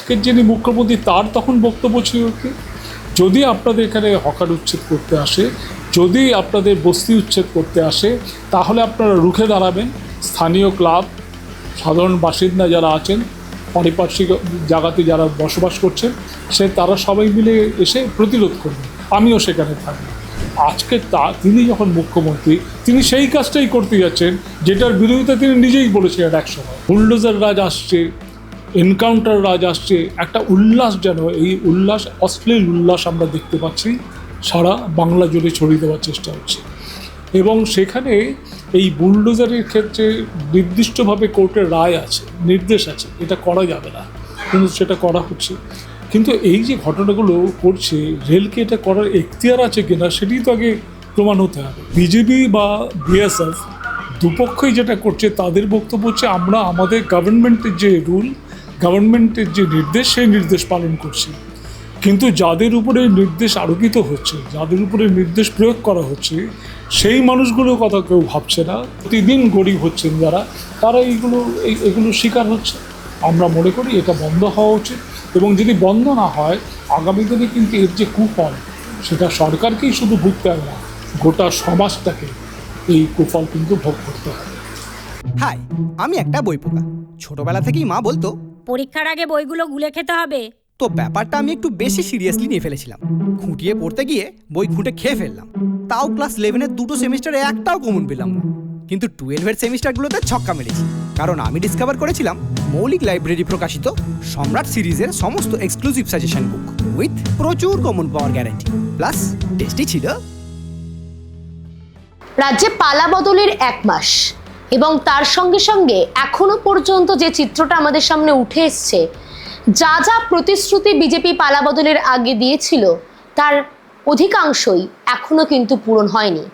আজকের যিনি মুখ্যমন্ত্রী তার তখন বক্তব্য ছিল কি, যদি আপনাদের এখানে হকার উচ্ছেদ করতে আসে, যদি আপনাদের বস্তি উচ্ছেদ করতে আসে, তাহলে আপনারা রুখে দাঁড়াবেন। স্থানীয় ক্লাব, সাধারণ বাসিন্দা যারা আছেন, পারিপার্শ্বিক জায়গাতে যারা বসবাস করছেন, তারা সবাই মিলে এসে প্রতিরোধ করবেন, আমিও সেখানে থাকবো। আজকে তিনি যখন মুখ্যমন্ত্রী, তিনি সেই কাজটাই করতে যাচ্ছেন যেটার বিরোধিতা তিনি নিজেই বলেছিলেন একসময়। বুলডোজার রাজ আসছে, এনকাউন্টার রাজ আসছে, একটা উল্লাস, যেন এই উল্লাস, অশ্লীল উল্লাস আমরা দেখতে পাচ্ছি সারা বাংলা জুড়ে ছড়িয়ে দেওয়ার চেষ্টা হচ্ছে। এবং সেখানে এই বুলডোজারের ক্ষেত্রে নির্দিষ্টভাবে কোর্টের রায় আছে, নির্দেশ আছে, এটা করা যাবে না, কিন্তু সেটা করা হচ্ছে। কিন্তু এই যে ঘটনাগুলো করছে, রেলকে এটা করার এখতিয়ার আছে কিনা সেটাই তো আগে প্রমাণ হতে হবে। বিজেপি বা বিএসএফ দুপক্ষই যেটা করছে, তাদের বক্তব্য হচ্ছে আমরা আমাদের গভর্নমেন্টের যে রুল, গভর্নমেন্টের যে নির্দেশ, সেই নির্দেশ পালন করছি। কিন্তু যাদের উপরে নির্দেশ আরোপিত হচ্ছে, যাদের উপরে নির্দেশ প্রয়োগ করা হচ্ছে, সেই মানুষগুলোর কথা কেউ ভাবছে না। প্রতিদিন গরিব হচ্ছেন যারা, তারা এগুলো শিকার হচ্ছে। আমরা মনে করি এটা বন্ধ হওয়া উচিত, এবং যদি বন্ধ না হয়, আগামী দিনে কিন্তু এর যে কুফল, সেটা সরকারকেই শুধু ভুগতে হবে না, গোটা সমাজটাকে এই কুফল কিন্তু ভোগ করতে হবে। হাই, আমি একটা বই পোকা। ছোটবেলা থেকেই মা বলতো পরীক্ষার আগে বইগুলো গুলে খেতে হবে। তো ব্যাপারটা আমি একটু বেশি সিরিয়াসলি নিয়ে ফেলেছিলাম। খুঁটিয়ে পড়তে গিয়ে বই খুঁটে খেয়ে ফেললাম। তাও ক্লাস 11-এর দুটো সেমিস্টারে একটাও কমন পেলাম না। কিন্তু 12-এর সেমিস্টারগুলোতে ছক্কা মেরেছি, কারণ আমি ডিসকভার করেছিলাম মৌলিক লাইব্রেরি প্রকাশিত সম্রাট সিরিজের সমস্ত এক্সক্লুসিভ সাজেশন বুক উইথ প্রচুর কমন পাওয়ার গ্যারান্টি, প্লাস টেস্টি ছিল। রাজ্যে পালা বদলের 1 মাস এবং তার সঙ্গে সঙ্গে এখনো পর্যন্ত যে চিত্রটা আমাদের সামনে উঠে এসছে, যা যা প্রতিশ্রুতি বিজেপি পালা বদলের আগে দিয়েছিল, তার অধিকাংশই এখনো কিন্তু পূরণ হয়নি।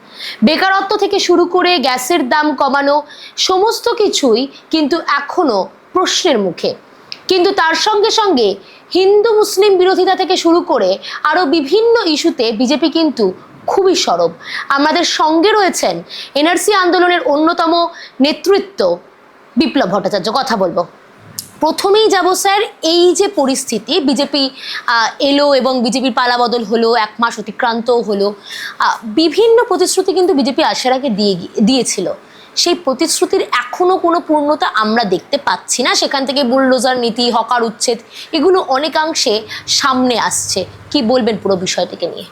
বেকারত্ব থেকে শুরু করে গ্যাসের দাম কমানো, সমস্ত কিছুই কিন্তু এখনো প্রশ্নের মুখে। কিন্তু তার সঙ্গে সঙ্গে হিন্দু মুসলিম বিরোধিতা থেকে শুরু করে আরও বিভিন্ন ইস্যুতে বিজেপি কিন্তু খুবই সরব। আমাদের সঙ্গে রয়েছেন এনআরসি আন্দোলনের অন্যতম নেতৃত্ব বিপ্লব ভট্টাচার্য, কথা বলবো। প্রথমেই যাব স্যার, এই যে পরিস্থিতি, বিজেপি এলো এবং বিজেপির পালাবদল হলো, 1 মাস অতিক্রান্ত হলো, বিভিন্ন প্রতিশ্রুতি কিন্তু বিজেপি আসার আগে দিয়েছিল। সেই প্রতিশ্রুতির এখনো কোনো পূর্ণতা আমরা দেখতে পাচ্ছি না। সেখান থেকে বুলডোজার নীতি, হকার উচ্ছেদ, এগুলো অনেকাংশে সামনে আসছে। কি বলবেন পুরো বিষয়টিকে নিয়ে?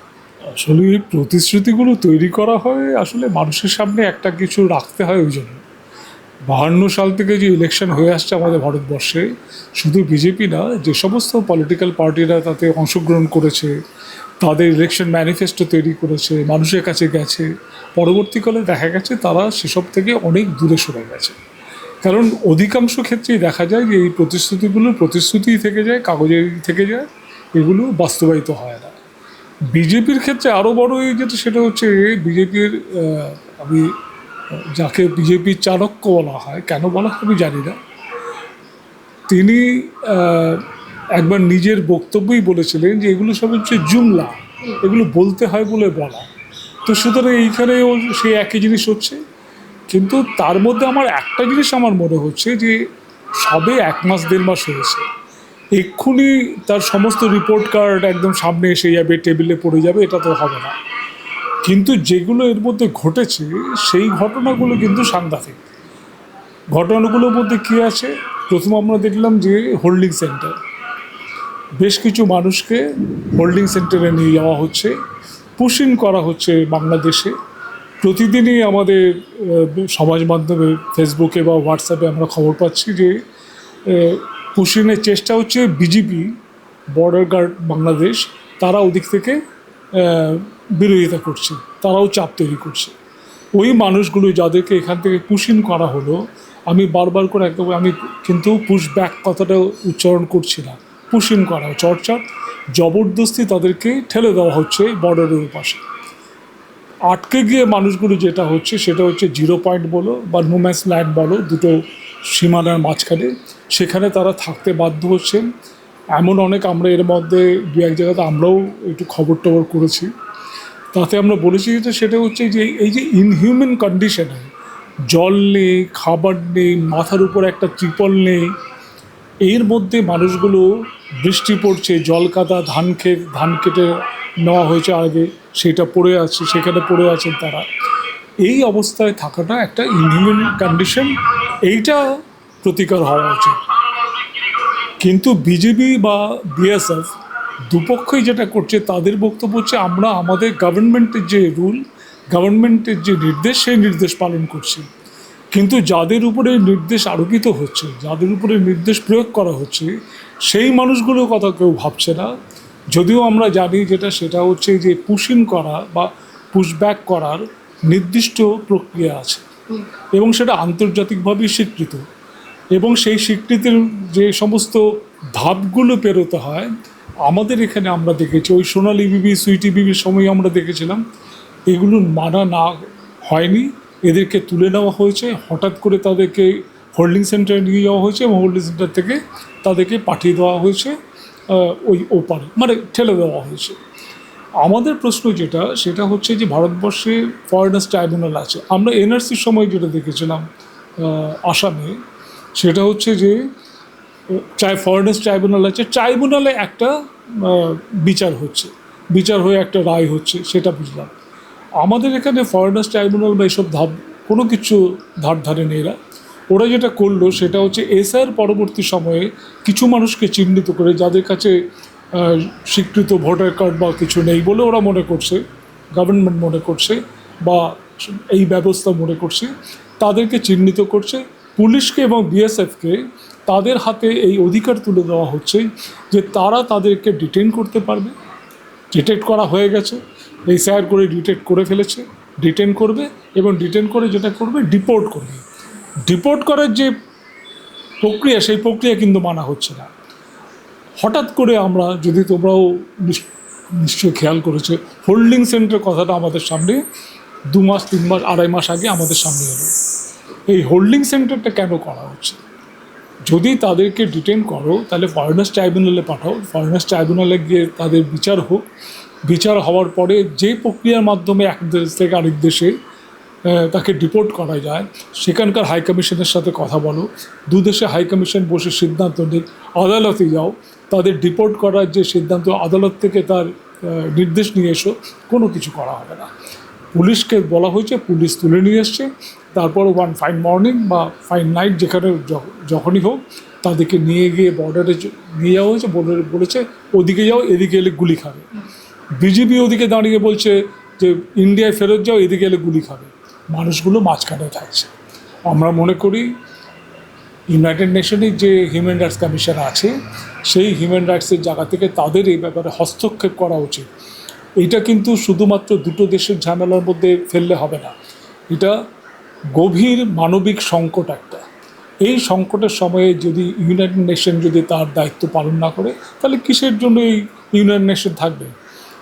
আসলে এই প্রতিশ্রুতিগুলো তৈরি করা হয় আসলে মানুষের সামনে একটা কিছু রাখতে হয়। ওই জন্য 52 সাল থেকে যে ইলেকশন হয়ে আসছে আমাদের ভারতবর্ষে, শুধু বিজেপি না, যে সমস্ত পলিটিক্যাল পার্টিরা তাতে অংশগ্রহণ করেছে, তাদের ইলেকশন ম্যানিফেস্টো তৈরি করেছে, মানুষের কাছে গেছে, পরবর্তীকালে দেখা গেছে তারা সেসব থেকে অনেক দূরে সরে গেছে। কারণ অধিকাংশ ক্ষেত্রেই দেখা যায় যে এই প্রতিশ্রুতিগুলো প্রতিশ্রুতিই থেকে যায়, কাগজেই থেকে যায়, এগুলো বাস্তবায়িত হয় না। বিজেপির ক্ষেত্রে আরও বড় যেটা, সেটা হচ্ছে বিজেপির, আমি যাকে বিজেপির চাণক্য বলা হয়, কেন বলা হয় আমি জানি না, তিনি একবার নিজের বক্তব্যই বলেছিলেন যে এগুলো সব হচ্ছে জুমলা, এগুলো বলতে হয় বলে বলা। তো সুতরাং এইখানেও সেই একই জিনিস হচ্ছে। কিন্তু তার মধ্যে আমার একটা জিনিস আমার মনে হচ্ছে যে সবে 1 মাস 1.5 মাস হয়েছে, এক্ষুনি তার সমস্ত রিপোর্ট কার্ড একদম সামনে এসে যাবে, টেবিলে পড়ে যাবে, এটা তো হবে না। কিন্তু যেগুলো এর মধ্যে ঘটেছে, সেই ঘটনাগুলো কিন্তু সাংঘাতিক। ঘটনাগুলোর মধ্যে কী আছে? প্রথম আমরা দেখলাম যে হোল্ডিং সেন্টার, বেশ কিছু মানুষকে হোল্ডিং সেন্টারে নিয়ে যাওয়া হচ্ছে, পুশিং করা হচ্ছে বাংলাদেশে। প্রতিদিনই আমাদের সমাজ মাধ্যমে, ফেসবুকে বা হোয়াটসঅ্যাপে আমরা খবর পাচ্ছি যে পুশিংয়ের চেষ্টা হচ্ছে। বিজেপি, বর্ডার গার্ড বাংলাদেশ, তারা ওদিক থেকে বিরোধিতা করছে, তারাও চাপ তৈরি করছে। ওই মানুষগুলো যাদেরকে এখান থেকে পুশিং করা হলো, আমি বারবার করে একদম, আমি কিন্তু পুশ ব্যাক কথাটা উচ্চারণ করছি না, পুশিং করা, চর্চা, জবরদস্তি তাদেরকে ঠেলে দেওয়া হচ্ছে বর্ডারের পাশে। আটকে গিয়ে মানুষগুলো যেটা হচ্ছে, সেটা হচ্ছে 0 পয়েন্ট বলো বা নোম্যান্স ল্যান্ড বলো, দুটো সীমানার মাঝখানে, সেখানে তারা থাকতে বাধ্য হচ্ছেন। এমন অনেক, আমরা এর মধ্যে 2-1 জায়গাতে আমরাও একটু খবর টবর করেছি, তাতে আমরা বলেছি যে সেটা হচ্ছে যে এই যে ইনহিউম্যান কন্ডিশনে, জল নেই, খাবার নেই, মাথার উপর একটা ত্রিপল নেই, এর মধ্যে মানুষগুলো বৃষ্টি পড়ছে, জল কাদা, ধান কেটে নেওয়া হয়েছে আগে, সেটা পড়ে আছে, সেখানে পড়ে আছেন তারা। এই অবস্থায় থাকাটা একটা ইনহিউম্যান কন্ডিশন, এইটা প্রতিকার হওয়া উচিত। কিন্তু বিজেপি বা বিএসএফ দুপক্ষই যেটা করছে, তাদের বক্তব্য হচ্ছে আমরা আমাদের গভর্নমেন্টের যে রুল, গভর্নমেন্টের যে নির্দেশ, সেই নির্দেশ পালন করছি। কিন্তু যাদের উপরে নির্দেশ আরোপিত হচ্ছে, যাদের উপরে নির্দেশ প্রয়োগ করা হচ্ছে, সেই মানুষগুলোর কথা কেউ ভাবছে না। যদিও আমরা জানি সেটা হচ্ছে যে পুশিং করা বা পুশব্যাক করার নির্দিষ্ট প্রক্রিয়া আছে এবং সেটা আন্তর্জাতিকভাবেই স্বীকৃত। এবং সেই স্বীকৃতির যে সমস্ত ধাপগুলো পেরোতে হয়, আমাদের এখানে আমরা দেখেছি ওই সোনালী বিবি, সুইটি বিবির সময় আমরা দেখেছিলাম এগুলো মানা না হয়নি, এদেরকে তুলে নেওয়া হয়েছে, হঠাৎ করে তাদেরকে হোল্ডিং সেন্টারে নিয়ে যাওয়া হয়েছে এবং হোল্ডিং সেন্টার থেকে তাদেরকে পাঠিয়ে দেওয়া হয়েছে ওই ওপারে, মানে ঠেলে দেওয়া হয়েছে। আমাদের প্রশ্ন সেটা হচ্ছে যে ভারতবর্ষে ফরেনার্স ট্রাইব্যুনাল আছে। আমরা এনআরসির সময় যেটা দেখেছিলাম আসামে, সেটা হচ্ছে যে ফরেনার্স ট্রাইব্যুনাল আছে, ট্রাইব্যুনালে একটা বিচার হয়ে একটা রায় হচ্ছে, সেটা বুঝলাম। আমাদের এখানে ফরেনার্স ট্রাইব্যুনাল বা এসব কোনো কিছু ধারে নেই। ওরা যেটা করলো সেটা হচ্ছে এসআর পরবর্তী সময়ে কিছু মানুষকে চিহ্নিত করে, যাদের কাছে স্বীকৃত ভোটার কার্ড বা কিছু নেই বলে ওরা মনে করছে, গভর্নমেন্ট মনে করছে বা এই ব্যবস্থা মনে করছে, তাদেরকে চিহ্নিত করছে। পুলিশকে এবং বিএসএফকে তাদের হাতে এই অধিকার তুলে দেওয়া হচ্ছে যে তারা তাদেরকে ডিটেইন করতে পারবে। ডিটেক্ট করা হয়ে গেছে, এই স্যার করে ডিটেক্ট করে ফেলেছে, ডিটেন করবে এবং ডিটেন করে যেটা করবে ডিপোর্ট করবে। ডিপোর্ট করার যে প্রক্রিয়া, সেই প্রক্রিয়া কিন্তু মানা হচ্ছে না। হঠাৎ করে আমরা, যদি তোমরাও নিশ্চয়ই খেয়াল করেছে, হোল্ডিং সেন্টার কথাটা আমাদের সামনে 2 মাস 3 মাস 2.5 মাস আগে আমাদের সামনে এলো। এই হোল্ডিং সেন্টারটা কেন করা হচ্ছে? যদি তাদেরকে ডিটেন করো তাহলে ফরেনার্স ট্রাইব্যুনালে পাঠাও, ফরেনার্স ট্রাইব্যুনালে গিয়ে তাদের বিচার হোক। বিচার হওয়ার পরে যে প্রক্রিয়ার মাধ্যমে এক দেশ থেকে আরেক দেশে তাকে ডিপোর্ট করা যায়, সেখানকার হাইকমিশনের সাথে কথা বলো, দেশে হাইকমিশন বসে সিদ্ধান্ত নিক, আদালতে যাও, তাদের ডিপোর্ট করার যে সিদ্ধান্ত, আদালত থেকে তার নির্দেশ নিয়ে এসো। কোনো কিছু করা হবে না। পুলিশকে বলা হয়েছে, পুলিশ তুলে নিয়ে এসছে, তারপর ওয়ান ফাইন মর্নিং বা ফাইন নাইট, যেখানে যখনই হোক তাদেরকে নিয়ে গিয়ে বর্ডারে নিয়ে যাওয়া হয়েছে, বলেছে ওদিকে যাও, এদিকে এলে গুলি খাবে। বিজেপি ওদিকে দাঁড়িয়ে বলছে যে ইন্ডিয়ায় ফেরত যাও, এদিকে এলে গুলি খাবে। মানুষগুলো মাঝখানে থাকছে। আমরা মনে করি ইউনাইটেড নেশনের যে হিউম্যান রাইটস কমিশন আছে, সেই হিউম্যান রাইটসের জায়গা থেকে তাদের এই ব্যাপারে হস্তক্ষেপ করা উচিত। এটা কিন্তু শুধুমাত্র দুটো দেশের ঝামেলার মধ্যে ফেললে হবে না, এটা গভীর মানবিক সংকট একটা। এই সংকটের সময়ে যদি ইউনাইটেড নেশন যদি তার দায়িত্ব পালন না করে, তাহলে কিসের জন্য এই ইউনাইটেড নেশন থাকবে?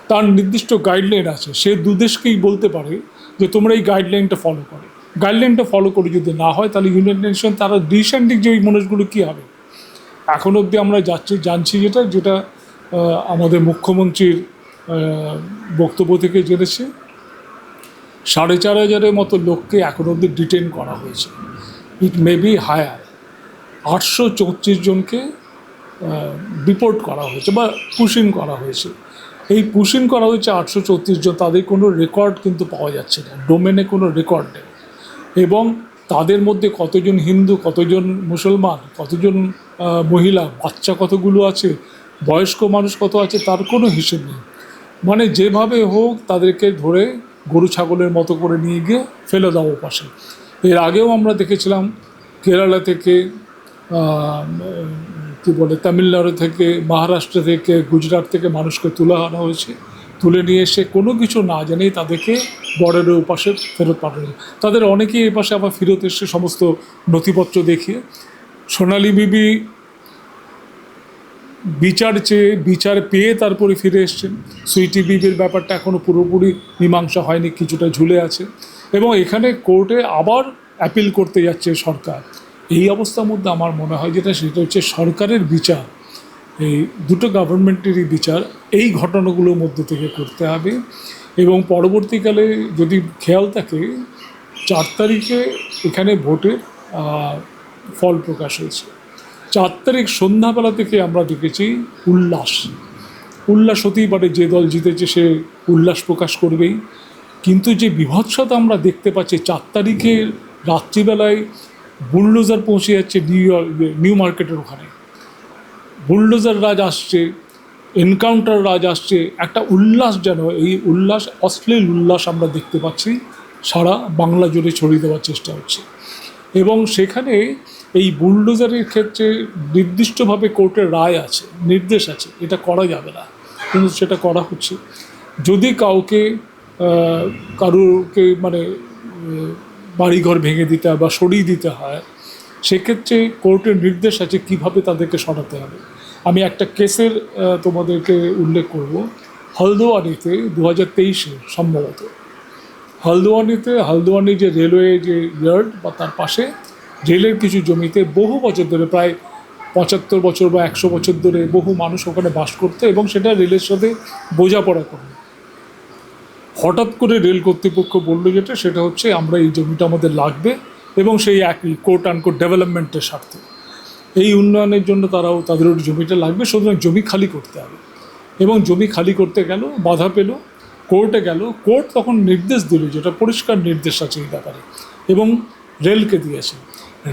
তার নির্দিষ্ট গাইডলাইন আছে, সে দেশকেই বলতে পারে যে তোমরা এই গাইডলাইনটা ফলো করো। গাইডলাইনটা ফলো করে যদি না হয়, তাহলে ইউনাইটেড নেশন তারা ডিসেন্ডিং যে মানুষগুলো কী হবে? এখন অবধি আমরা জানছি যেটা আমাদের মুখ্যমন্ত্রীর বক্তব্য থেকে জেনেছে, 4,500 মতো লোককে এখন অবধি ডিটেন করা হয়েছে। ইট মে বি হায়ার। 834 জনকে ডিপোর্ট করা হয়েছে বা পুশিং করা হয়েছে। এই পুশিং করা হয়েছে 834 জন, তাদের কোনো রেকর্ড কিন্তু পাওয়া যাচ্ছে না, ডোমেনে কোনো রেকর্ড নেই। এবং তাদের মধ্যে কতজন হিন্দু, কতজন মুসলমান, কতজন মহিলা, বাচ্চা কতগুলো আছে, বয়স্ক মানুষ কত আছে, তার কোনো হিসেব নেই। মানে যেভাবে হোক তাদেরকে ধরে গরু ছাগলের মতো করে নিয়ে গিয়ে ফেলে দেওয়া পাশে। এর আগেও আমরা দেখেছিলাম কেরালা থেকে, তামিলনাড়ু থেকে, মহারাষ্ট্র থেকে, গুজরাট থেকে মানুষকে তুলে আনা হয়েছে। তুলে নিয়ে এসে কোনো কিছু না জানিয়ে তাদেরকে বর্ডারের ওপাশে ফেরত পাঠানো। তাদের অনেকেই এ পাশে আবার ফেরত এসে সমস্ত নথিপত্র দেখিয়ে। সোনালী বিবি বিচার পেয়ে তারপরে ফিরে এসছেন। সুইটি বিবির ব্যাপারটা এখনও পুরোপুরি মীমাংসা হয়নি, কিছুটা ঝুলে আছে এবং এখানে কোর্টে আবার অ্যাপিল করতে যাচ্ছে সরকার। এই অবস্থার মধ্যে আমার মনে হয় সেটা হচ্ছে সরকারের বিচার, এই দুটো গভর্নমেন্টেরই বিচার এই ঘটনাগুলোর মধ্যে থেকে করতে হবে। এবং পরবর্তীকালে যদি খেয়াল থাকে, 4 তারিখে এখানে ভোটের ফল প্রকাশ হয়েছে। 4 তারিখ সন্ধ্যাবেলা থেকে আমরা দেখেছি উল্লাস হতেই পারে, যে দল জিতেছে সে উল্লাস প্রকাশ করবেই, কিন্তু যে বিভৎসতা আমরা দেখতে পাচ্ছি 4 তারিখের রাত্রিবেলায় বুলডোজার পৌঁছে যাচ্ছে নিউ মার্কেটের ওখানে, বুলডোজার রাজ আসছে, এনকাউন্টার রাজ আসছে, একটা উল্লাস, যেন এই উল্লাস অশ্লীল উল্লাস আমরা দেখতে পাচ্ছি সারা বাংলা জুড়ে ছড়িয়ে দেওয়ার চেষ্টা হচ্ছে। এবং সেখানে এই বুলডোজারের ক্ষেত্রে নির্দিষ্টভাবে কোর্টের রায় আছে, নির্দেশ আছে, এটা করা যাবে না, কিন্তু সেটা করা হচ্ছে। যদি কারোকে মানে বাড়িঘর ভেঙে দিতে হয় বা সরিয়ে দিতে হয়, সেক্ষেত্রে কোর্টের নির্দেশ আছে কিভাবে তাদেরকে সরাতে হবে। আমি একটা কেসের তোমাদেরকে উল্লেখ করব। হলদোয়ানিতে 2023-এ সম্ভবত হলদোয়ানি যে রেলওয়ে যে ইয়ার্ড বা তার পাশে রেলের কিছু জমিতে বহু বছর ধরে, প্রায় 75 বছর বা 100 বছর ধরে বহু মানুষ ওখানে বাস করতো এবং সেটা রেলের সাথে বোঝাপড়া করবে। হঠাৎ করে রেল কর্তৃপক্ষ বললো সেটা হচ্ছে আমরা এই জমিটা আমাদের লাগবে, এবং সেই একই কোর্ট আনকোর্ট ডেভেলপমেন্টের স্বার্থে এই উন্নয়নের জন্য তাদের ওই জমিটা লাগবে, সুতরাং জমি খালি করতে হবে। এবং জমি খালি করতে গেল, বাধা পেল, কোর্টে গেল, কোর্ট তখন নির্দেশ দিল, যেটা পরিষ্কার নির্দেশ আছে এই ব্যাপারে, এবং রেলকে দিয়েছে।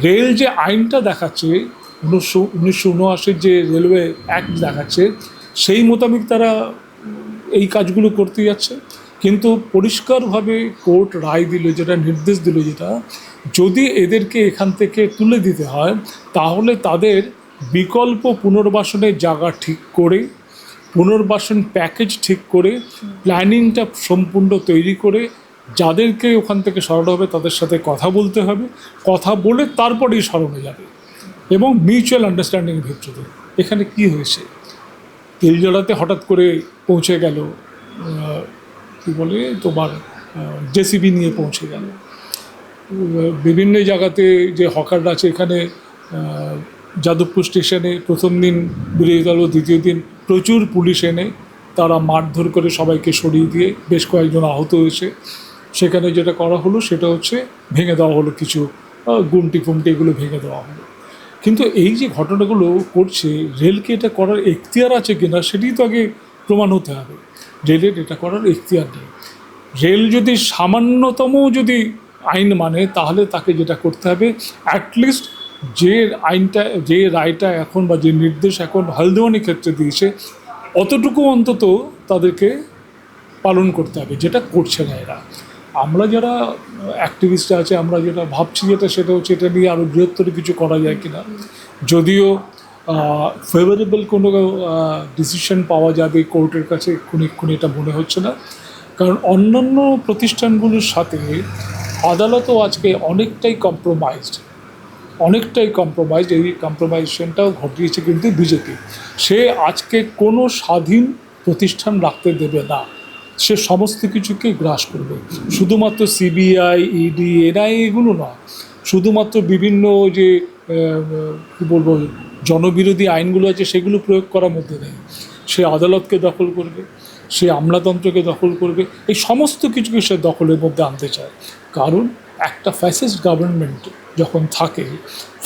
রেল যে আইনটা দেখাচ্ছে 1979 যে রেলওয়ে অ্যাক্ট দেখাচ্ছে, সেই মোতাবেক তারা এই কাজগুলো করতে যাচ্ছে। কিন্তু পরিষ্কারভাবে কোর্ট রায় দিল, যেটা নির্দেশ দিল, যেটা যদি এদেরকে এখান থেকে তুলে দিতে হয় তাহলে তাদের বিকল্প পুনর্বাসনের জায়গা ঠিক করে, পুনর্বাসন প্যাকেজ ঠিক করে, প্ল্যানিংটা সম্পূর্ণ তৈরি করে যাদেরকে ওখান থেকে সরানো হবে তাদের সাথে কথা বলতে হবে, কথা বলে তারপরেই সরানো যাবে, এবং মিউচুয়াল আন্ডারস্ট্যান্ডিংয়ের ভিত্তিতে। এখানে কি হয়েছে, তেলজলাতে হঠাৎ করে পৌঁছে গেল, কী বলে তোমার জেসিবি নিয়ে পৌঁছে গেল, বিভিন্ন জায়গাতে যে হকাররা আছে, এখানে যাদবপুর স্টেশনে প্রথম দিন বিরোধী দল, দ্বিতীয় দিন প্রচুর পুলিশ এনে তারা মারধর করে সবাইকে সরিয়ে দিয়ে বেশ কয়েকজন আহত হয়েছে। সেখানে যেটা করা হলো সেটা হচ্ছে ভেঙে দেওয়া হলো, কিছু গুমটি ফুমটি এগুলো ভেঙে দেওয়া হলো। কিন্তু এই যে ঘটনাগুলো করছে, রেলকে এটা করার এখতিয়ার আছে কিনা সেটাই তো আগে প্রমাণ হতে হবে। রেলের এটা করার এখতিয়ার নেই। রেল যদি সামান্যতম যদি আইন মানে, তাহলে তাকে যেটা করতে হবে, অ্যাটলিস্ট যে আইনটা, যে রায়টা এখন বা যে নির্দেশ এখন হলদোয়ানি ক্ষেত্রে দিয়েছে, অতটুকু অন্তত তাদেরকে পালন করতে হবে, যেটা করছে না এরা। আমরা যারা অ্যাক্টিভিস্ট আছে, আমরা যেটা ভাবছি সেটা হচ্ছে এটা নিয়ে আরও বৃহত্তর কিছু করা যায় কিনা। যদিও ফেভারেবল কোনো ডিসিশন পাওয়া যাবে কোর্টের কাছে এক্ষুনি এটা মনে হচ্ছে না, কারণ অন্যান্য প্রতিষ্ঠানগুলোর সাথে আদালতও আজকে অনেকটাই কম্প্রোমাইজড। এই কম্প্রোমাইজেশনটাও ঘটিয়েছে কিন্তু বিজেপি। সে আজকে কোনো স্বাধীন প্রতিষ্ঠান রাখতে দেবে না, সে সমস্ত কিছুকে গ্রাস করবে। শুধুমাত্র সিবিআই, ইডি, এনআইএ এগুলো নয়, শুধুমাত্র বিভিন্ন যে কী বলবো জনবিরোধী আইনগুলো আছে সেগুলো প্রয়োগ করার মধ্যে নেই। সে আদালতকে দখল করবে, সে আমলাতন্ত্রকে দখল করবে, এই সমস্ত কিছুকে সে দখলের মধ্যে আনতে চায়। কারণ একটা ফ্যাসিস্ট গভর্নমেন্ট যখন থাকে,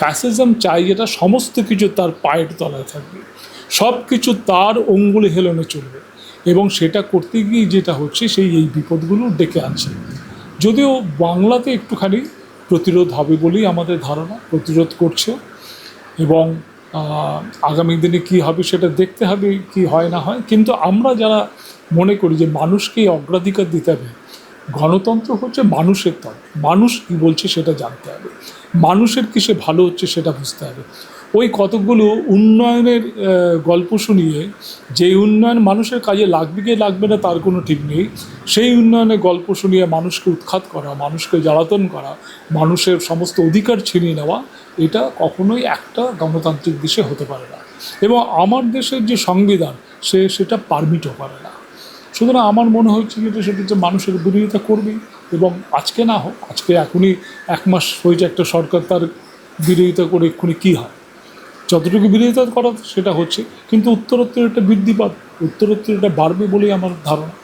ফ্যাসিজম চাই যেটা সমস্ত কিছু তার পায়ের তলায় থাকবে, সব কিছু তার অঙ্গুলি হেলনে চলবে, এবং সেটা করতে গিয়ে যেটা হচ্ছে এই বিপদগুলো ডেকে আনছে। যদিও বাংলাতে একটুখানি প্রতিরোধ হবে বলেই আমাদের ধারণা, প্রতিরোধ করছে, এবং আগামী দিনে কী হবে সেটা দেখতে হবে, কি হয় না হয়। কিন্তু আমরা যারা মনে করি যে মানুষকে অগ্রাধিকার দিতে হবে, গণতন্ত্র হচ্ছে মানুষের তন্ত্র, মানুষ কী বলছে সেটা জানতে হবে, মানুষের কিসে ভালো হচ্ছে সেটা বুঝতে হবে। ওই কতগুলো উন্নয়নের গল্প শুনিয়ে, যে উন্নয়ন মানুষের কাজে লাগবে কি লাগবে না তার কোনো ঠিক নেই, সেই উন্নয়নের গল্প শুনিয়ে মানুষকে উৎখাত করা, মানুষকে জ্বালাতন করা, মানুষের সমস্ত অধিকার ছিনিয়ে নেওয়া, এটা কখনোই একটা গণতান্ত্রিক দেশে হতে পারে না, এবং আমার দেশের যে সংবিধান সেটা পারমিটও করে না। সুতরাং আমার মনে হচ্ছে সেটা হচ্ছে মানুষের বিরোধিতা করবেই, এবং আজকে না হোক, আজকে এখনই 1 মাস হয়েছে একটা সরকার, তার বিরোধিতা করে এক্ষুনি কী হয়, যতটুকু বিরোধিতা করা সেটা হচ্ছে, কিন্তু উত্তরোত্তর এটা বৃদ্ধি পাবে, উত্তরোত্তর এটা বাড়বে বলেই আমার ধারণা।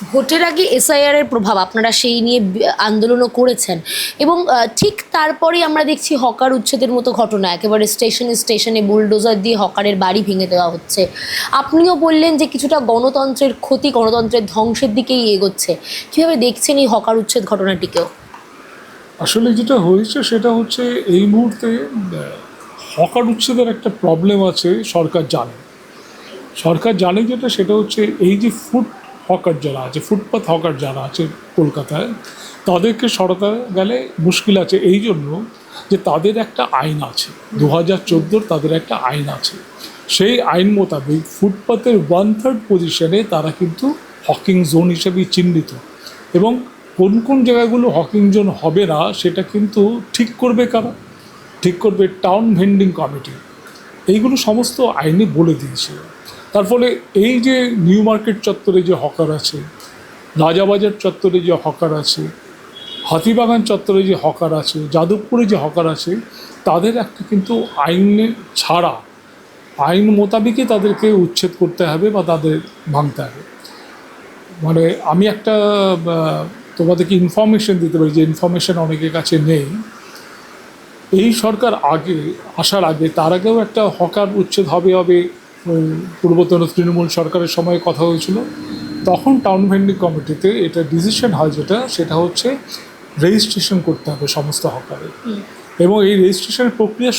ভোটের আগে এসআইআর এর প্রভাব আপনারা সেই নিয়ে আন্দোলনও করেছেন এবং ঠিক তারপরেই আমরা দেখছি হকার উচ্ছেদের মতো ঘটনা, একেবারে স্টেশনে স্টেশনে বুলডোজার দিয়ে হকারের বাড়ি ভেঙে দেওয়া হচ্ছে। আপনিও বললেন যে কিছুটা গণতন্ত্রের ক্ষতি, গণতন্ত্রের ধ্বংসের দিকেই এগোচ্ছে। কীভাবে দেখছেন এই হকার উচ্ছেদ ঘটনাটিকেও? আসলে যেটা হয়েছে সেটা হচ্ছে এই মুহূর্তে হকার উচ্ছেদের একটা প্রবলেম আছে, সরকার জানে যেটা, সেটা হচ্ছে এই যে ফুড হকার যারা আছে, ফুটপাথ হকার যারা আছে কলকাতায়, তাদেরকে সরাতে গেলে মুশকিল আছে এই জন্য যে তাদের একটা আইন আছে, 2014 তাদের একটা আইন আছে। সেই আইন মোতাবেক ফুটপাথের 1/3 পজিশনে তারা কিন্তু হকিং জোন হিসেবেই চিহ্নিত, এবং কোন কোন জায়গাগুলো হকিং জোন হবে না সেটা কিন্তু ঠিক করবে কারা? ঠিক করবে টাউন ভেন্ডিং কমিটি। এইগুলো সমস্ত আইনে বলে দিয়েছে। তার ফলে এই যে নিউ মার্কেট চত্বরে যে হকার আছে, রাজাবাজার চত্বরে যে হকার আছে, হাতিবাগান চত্বরে যে হকার আছে, যাদবপুরে যে হকার আছে, তাদের একটা কিন্তু আইনে ছাড়া, আইন মোতাবেকই তাদেরকে উচ্ছেদ করতে হবে বা তাদের ভাঙতে হবে। মানে আমি একটা তোমাদেরকে ইনফরমেশন দিতে পারি, যে ইনফরমেশন অনেকের কাছে নেই। এই সরকার আসার আগে তার আগেও একটা হকার উচ্ছেদ হবে পূর্বতন তৃণমূল সরকারের সময় কথা হয়েছিল। তখন টাউন ভেন্ডিং কমিটিতে এটা ডিসিশন হয় সেটা হচ্ছে রেজিস্ট্রেশন করতে হবে সমস্ত হকারের, এবং এই রেজিস্ট্রেশনের প্রক্রিয়া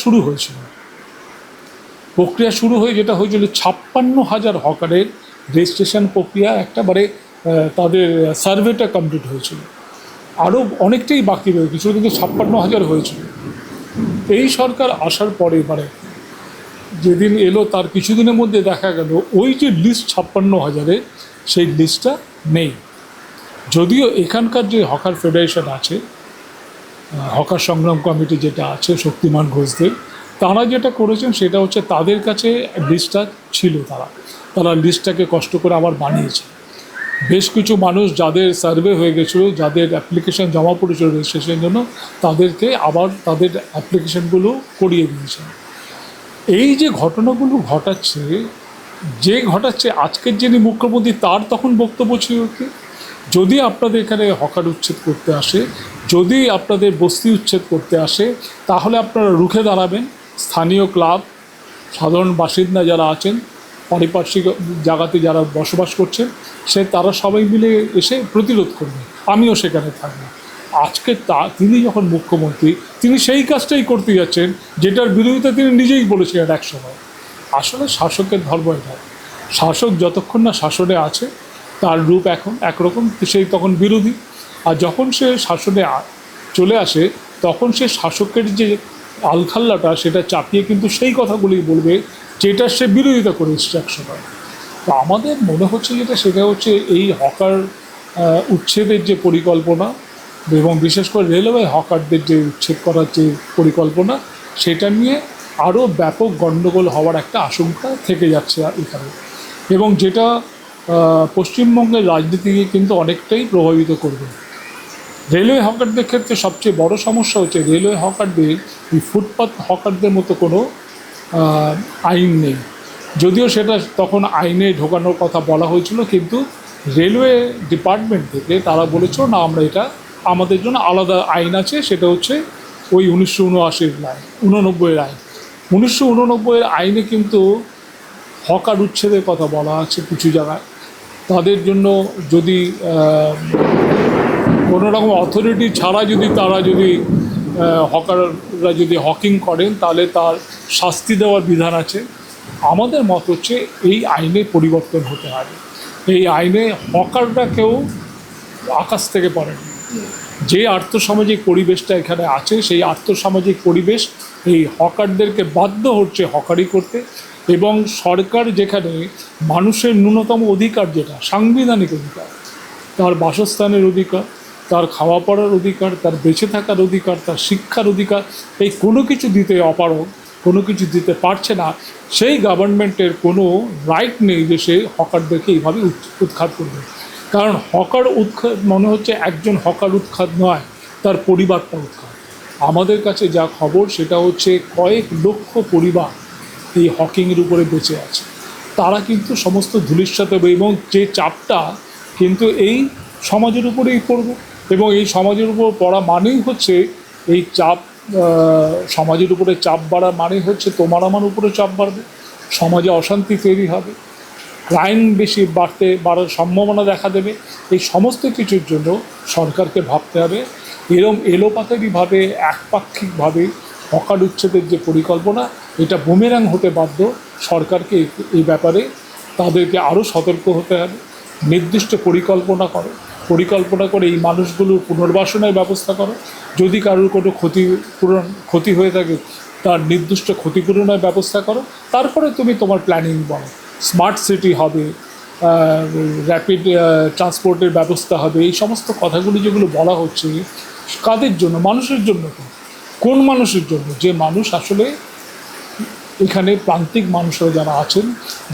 শুরু হয়ে যেটা হয়েছিল 56,000 হকারের রেজিস্ট্রেশন প্রক্রিয়া একটাবারে তাদের সার্ভেটা কমপ্লিট হয়েছিল। আরও অনেকটাই বাকি রয়ে গেছিলো, কিন্তু 56,000 হয়েছিল। এই সরকার আসার পরে মানে যেদিন এলো তার কিছুদিনের মধ্যে দেখা গেল ওই যে লিস্ট 56,000-এর, সেই লিস্টটা নেই। যদিও এখানকার যে হকার ফেডারেশন আছে, হকার সংগ্রাম কমিটি যেটা আছে শক্তিমান ঘোষদের, তারা যেটা করেছেন সেটা হচ্ছে তাদের কাছে লিস্টটা ছিল, তারা লিস্টটাকে কষ্ট করে আবার বানিয়েছে। বেশ কিছু মানুষ যাদের সার্ভে হয়ে গেছিলো, যাদের অ্যাপ্লিকেশান জমা পড়েছিল রেজিস্ট্রেশনের জন্য, তাদেরকে আবার তাদের অ্যাপ্লিকেশানগুলো করিয়ে দিয়েছে। এই যে ঘটনাগুলো ঘটাচ্ছে আজকের যিনি মুখ্যমন্ত্রী, তার তখন বক্তব্য ছিল কি, যদি আপনাদের এখানে হকার উচ্ছেদ করতে আসে, যদি আপনাদের বস্তি উচ্ছেদ করতে আসে, তাহলে আপনারা রুখে দাঁড়াবেন। স্থানীয় ক্লাব, সাধারণ বাসিন্দা যারা আছেন, পারিপার্শ্বিক জায়গাতে যারা বসবাস করছেন, তারা সবাই মিলে এসে প্রতিরোধ করবে, আমিও সেখানে থাকবো। আজকে তিনি যখন মুখ্যমন্ত্রী, তিনি সেই কাজটাই করতে যাচ্ছেন যেটার বিরোধিতা তিনি নিজেই বলেছিলেন একসময়। আসলে শাসকের ধর্ম এটা, শাসক যতক্ষণ না শাসনে আছে তার রূপ এখন একরকম, সেই তখন বিরোধী। আর যখন সে শাসনে চলে আসে তখন সে শাসকের যে আলখাল্লাটা সেটা চাপিয়ে কিন্তু সেই কথাগুলি বলবে যেটা সে বিরোধিতা করে এসছে একসময়। তো আমাদের মনে হচ্ছে সেটা হচ্ছে এই হকার উচ্ছেদের যে পরিকল্পনা, এবং বিশেষ করে রেলওয়ে হকারদের যে উচ্ছেদ করার যে পরিকল্পনা, সেটা নিয়ে আরও ব্যাপক গণ্ডগোল হওয়ার একটা আশঙ্কা থেকে যাচ্ছে এখানে, এবং যেটা পশ্চিমবঙ্গের রাজনীতিকে কিন্তু অনেকটাই প্রভাবিত করবে। রেলওয়ে হকারদের ক্ষেত্রে সবচেয়ে বড় সমস্যা হচ্ছে রেলওয়ে হকারদের এই ফুটপাথ হকারদের মতো কোনো আইন নেই। যদিও সেটা তখন আইনে ঢোকানোর কথা বলা হয়েছিল, কিন্তু রেলওয়ে ডিপার্টমেন্ট থেকে তারা বলেছিল না, আমরা এটা আমাদের জন্য আলাদা আইন আছে, সেটা হচ্ছে ওই 1989 আইন। 1989 আইনে কিন্তু হকার উচ্ছেদের কথা বলা আছে কিছু জায়গায়। তাদের জন্য যদি কোনো রকম অথরিটি ছাড়া তারা যদি হকাররা যদি হকিং করেন, তাহলে তার শাস্তি দেওয়ার বিধান আছে। আমাদের মত হচ্ছে এই আইনে পরিবর্তন হতে হবে। এই আইনে হকাররা কেউ আকাশ থেকে পড়েনি। যে আর্থসামাজিক পরিবেশটা এখানে আছে, সেই আর্থসামাজিক পরিবেশ এই হকারদেরকে বাধ্য হচ্ছে হকারি করতে, এবং সরকার যেখানে মানুষের ন্যূনতম অধিকার, যেটা সাংবিধানিক অধিকার, তার বাসস্থানের অধিকার, তার খাওয়া পড়ার অধিকার, তার বেঁচে থাকার অধিকার, তার শিক্ষার অধিকার, এই কোনো কিছু দিতে অপারগ, কোনো কিছু দিতে পারছে না, সেই গভর্নমেন্টের কোনো রাইট নেই যে সে হকারদেরকে এইভাবে উৎখাত করবে। কারণ হকার উৎখাত মনে হচ্ছে একজন হকার উৎখাত নয়, তার পরিবারটা উৎখাত। আমাদের কাছে যা খবর সেটা হচ্ছে কয়েক লক্ষ পরিবার এই হকিংয়ের উপরে বেঁচে আছে। তারা কিন্তু সমস্ত ধূলিসাৎ হবে, এবং যে চাপটা কিন্তু এই সমাজের উপরেই পড়বে, এবং এই সমাজের উপর পড়া মানেই হচ্ছে এই চাপ, সমাজের উপরে চাপ বাড়া মানেই হচ্ছে তোমার আমার উপরে চাপ বাড়বে, সমাজে অশান্তি তৈরি হবে, ক্রাইম বেশি বাড়ার সম্ভাবনা দেখা দেবে। এই সমস্ত কিছুর জন্য সরকারকে ভাবতে হবে। এরম এলোপাতারিভাবে একপাক্ষিকভাবে হকার উচ্ছেদের যে পরিকল্পনা, এটা বুমেরাং হতে বাধ্য। সরকারকে এই ব্যাপারে তাদেরকে আরও সতর্ক হতে হবে। নির্দিষ্ট পরিকল্পনা করে এই মানুষগুলোর পুনর্বাসনের ব্যবস্থা করো। যদি কারোর কোনো ক্ষতি হয়ে থাকে তার নির্দিষ্ট ক্ষতিপূরণের ব্যবস্থা করো। তারপরে তুমি তোমার প্ল্যানিং বলো। স্মার্ট সিটি হবে, র্যাপিড ট্রান্সপোর্টের ব্যবস্থা হবে, এই সমস্ত কথাগুলি যেগুলো বলা হচ্ছে কাদের জন্য? মানুষের জন্য। কোন মানুষের জন্য? যে মানুষ আসলে এখানে প্রান্তিক মানুষরা যারা আছেন,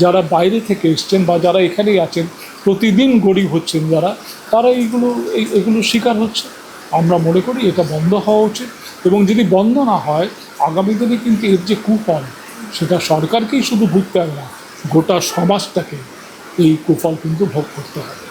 যারা বাইরে থেকে এসছেন বা যারা এখানেই আছেন, প্রতিদিন গরিব হচ্ছেন যারা, তারা এগুলো শিকার হচ্ছে। আমরা মনে করি এটা বন্ধ হওয়া উচিত, এবং যদি বন্ধ না হয় আগামী দিনে কিন্তু এর যে কুফল, সেটা সরকারকেই শুধু ভুগতে হবে না, গোটা সমাজটাকে এই কুফল কিন্তু ভোগ করতে হবে।